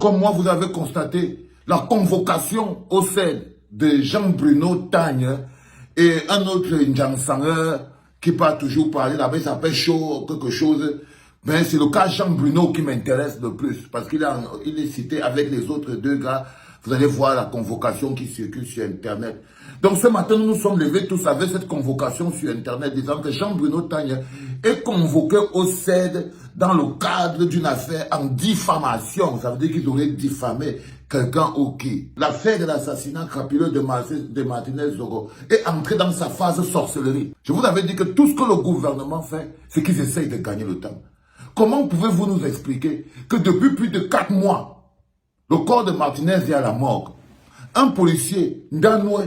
Comme moi, vous avez constaté la convocation au sein de Jean-Bruno Tagne et un autre Ndjansanger qui parle toujours parler là-bas, il s'appelle Chaud, quelque chose. Ben, c'est le cas Jean-Bruno qui m'intéresse le plus parce qu'il est cité avec les autres deux gars. Vous allez voir la convocation qui circule sur Internet. Donc ce matin, nous nous sommes levés tous avec cette convocation sur Internet disant que Jean-Bruno Tagne est convoqué au CED dans le cadre d'une affaire en diffamation. Ça veut dire qu'ils auraient diffamé quelqu'un ou qui. L'affaire de l'assassinat crapuleux de Martinez Zogo est entrée dans sa phase sorcellerie. Je vous avais dit que tout ce que le gouvernement fait, c'est qu'ils essayent de gagner le temps. Comment pouvez-vous nous expliquer que depuis plus de 4 mois, le corps de Martinez est à la morgue? Un policier, Ndanoué,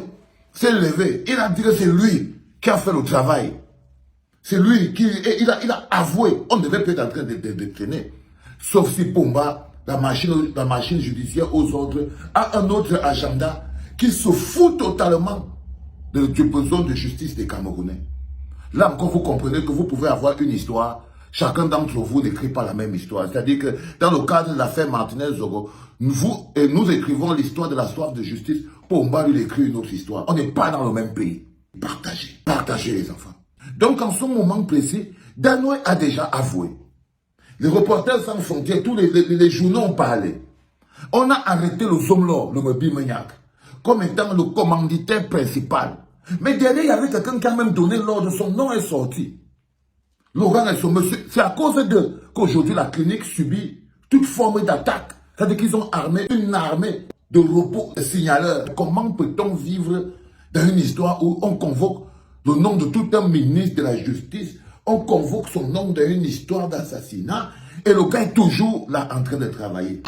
s'est levé. Il a dit que c'est lui qui a fait le travail. C'est lui qui il a avoué. On devait peut-être en train de traîner. Sauf si Pomba, la machine judiciaire aux autres, a un autre agenda qui se fout totalement du besoin de justice des Camerounais. Là encore, vous comprenez que vous pouvez avoir une histoire. Chacun d'entre vous n'écrit pas la même histoire. C'est-à-dire que dans le cadre de l'affaire Martinez-Zogo, nous écrivons l'histoire de la soif de justice. Pomba lui écrit une autre histoire. On n'est pas dans le même pays. Partagez les enfants. Donc en ce moment précis, Danoé a déjà avoué. Les reporters sans frontières, tous les journaux ont parlé. On a arrêté le Zomlo, le Mebi Menyak, comme étant le commanditaire principal. Mais derrière, il y avait quelqu'un qui a même donné l'ordre, son nom est sorti. Laurent et son monsieur, c'est à cause d'eux qu'aujourd'hui la clinique subit toute forme d'attaque. C'est-à-dire qu'ils ont armé une armée de robots signaleurs. Comment peut-on vivre dans une histoire où on convoque le nom de tout un ministre de la justice, on convoque son nom dans une histoire d'assassinat et le gars est toujours là en train de travailler?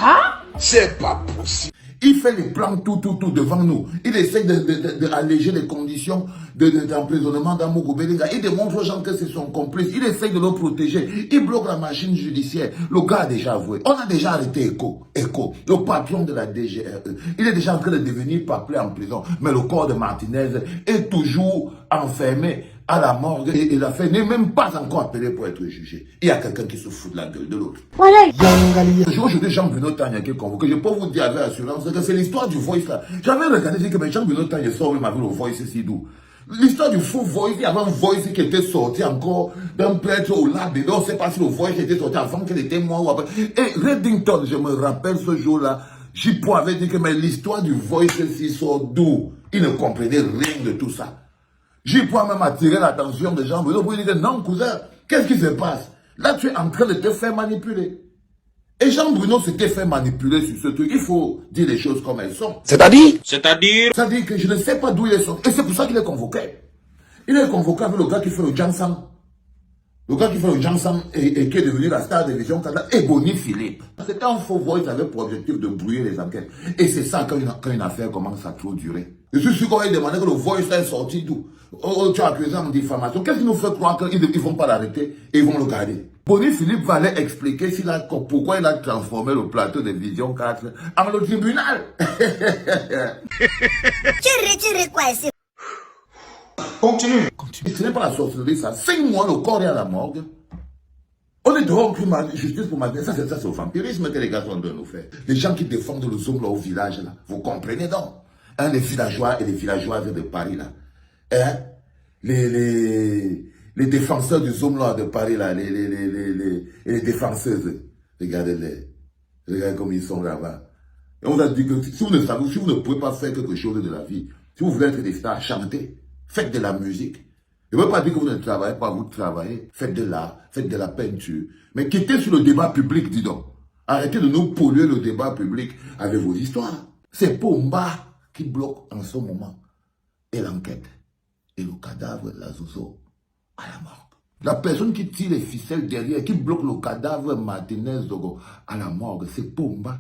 C'est pas possible. Il fait les plans tout devant nous. Il essaie d'alléger les conditions d'emprisonnement d'Amogo Belinga. Il démontre aux gens que c'est son complice. Il essaie de le protéger. Il bloque la machine judiciaire. Le gars a déjà avoué. On a déjà arrêté Echo, le patron de la DGRE. Il est déjà en train de devenir papelé en prison. Mais le corps de Martinez est toujours enfermé à la morgue et l'affaire n'est même pas encore appelée pour être jugée. Il y a quelqu'un qui se fout de la gueule de l'autre. Voilà. Aujourd'hui, Jean-Bruno Tagne qui est convoqué. Je peux vous dire avec assurance que c'est l'histoire du Voice là. J'avais regardé, j'ai dit que Jean-Bruno Tagne sort même avec le Voice si doux. L'histoire du faux Voice, il y avait un Voice qui était sorti encore d'un prêtre au lac dedans. On ne sait pas si le Voice était sorti avant qu'elle était mort ou après. Et Reddington, je me rappelle ce jour-là, Jipo avait dit que l'histoire du Voice si sort d'où? Il ne comprenait rien de tout ça. J'ai pu même attirer l'attention des gens pour lui dire non, cousin, qu'est-ce qui se passe? Là, tu es en train de te faire manipuler. Et Jean-Bruno s'était fait manipuler sur ce truc. Il faut dire les choses comme elles sont. C'est-à-dire C'est-à-dire que je ne sais pas d'où il est sorti. Et c'est pour ça qu'il est convoqué. Il est convoqué avec le gars qui fait le Jansang. Le gars qui fait le Jansang et qui est devenu la star de Vision Canada, et Bonnie Philippe. C'était un faux voice avec pour objectif de brouiller les enquêtes. Et c'est ça quand une affaire commence à trop durer. Je suis sûr qu'on va demander que le voice est sorti d'où? Oh, tu as accusé en diffamation. Qu'est-ce qui nous fait croire qu'ils ne vont pas l'arrêter et ils vont le garder? Bonnie Philippe va aller expliquer pourquoi il a transformé le plateau de Vision 4 en le tribunal. Tu request. Continue. Ce n'est pas la sorcellerie, ça. 5 mois, le corps est à la morgue. On est dehors, justice pour Martinez. Ça, c'est le vampirisme que les gars sont en train de nous faire. Les gens qui défendent le Zoom là, au village, là. Vous comprenez donc? Les villageois et les villageoises de Paris, là. Les défenseurs du Zoom là, de Paris, là. Les défenseuses. Regardez-les. Regardez comme ils sont là-bas. Et on a dit que si vous ne pouvez pas faire quelque chose de la vie, si vous voulez être des stars, chantez. Faites de la musique. Je ne veux pas dire que vous ne travaillez pas, vous travaillez. Faites de l'art, faites de la peinture. Mais quittez sur le débat public, dis donc. Arrêtez de nous polluer le débat public avec vos histoires. C'est Pomba qui bloque en ce moment. Et l'enquête. Et le cadavre de la Zozo à la mort. La personne qui tire les ficelles derrière, qui bloque le cadavre Martinez Zogo à la morgue, c'est Pomba.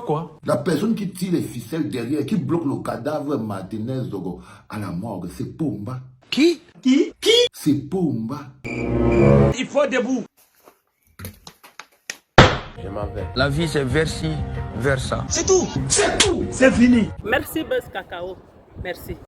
Quoi? La personne qui tire les ficelles derrière, qui bloque le cadavre Martinez Zogo à la morgue, c'est Pomba. Qui? C'est Pomba. Il faut debout. Je m'en vais. La vie, c'est versi, versa. C'est tout. C'est fini. Merci Buzz Cacao. Merci.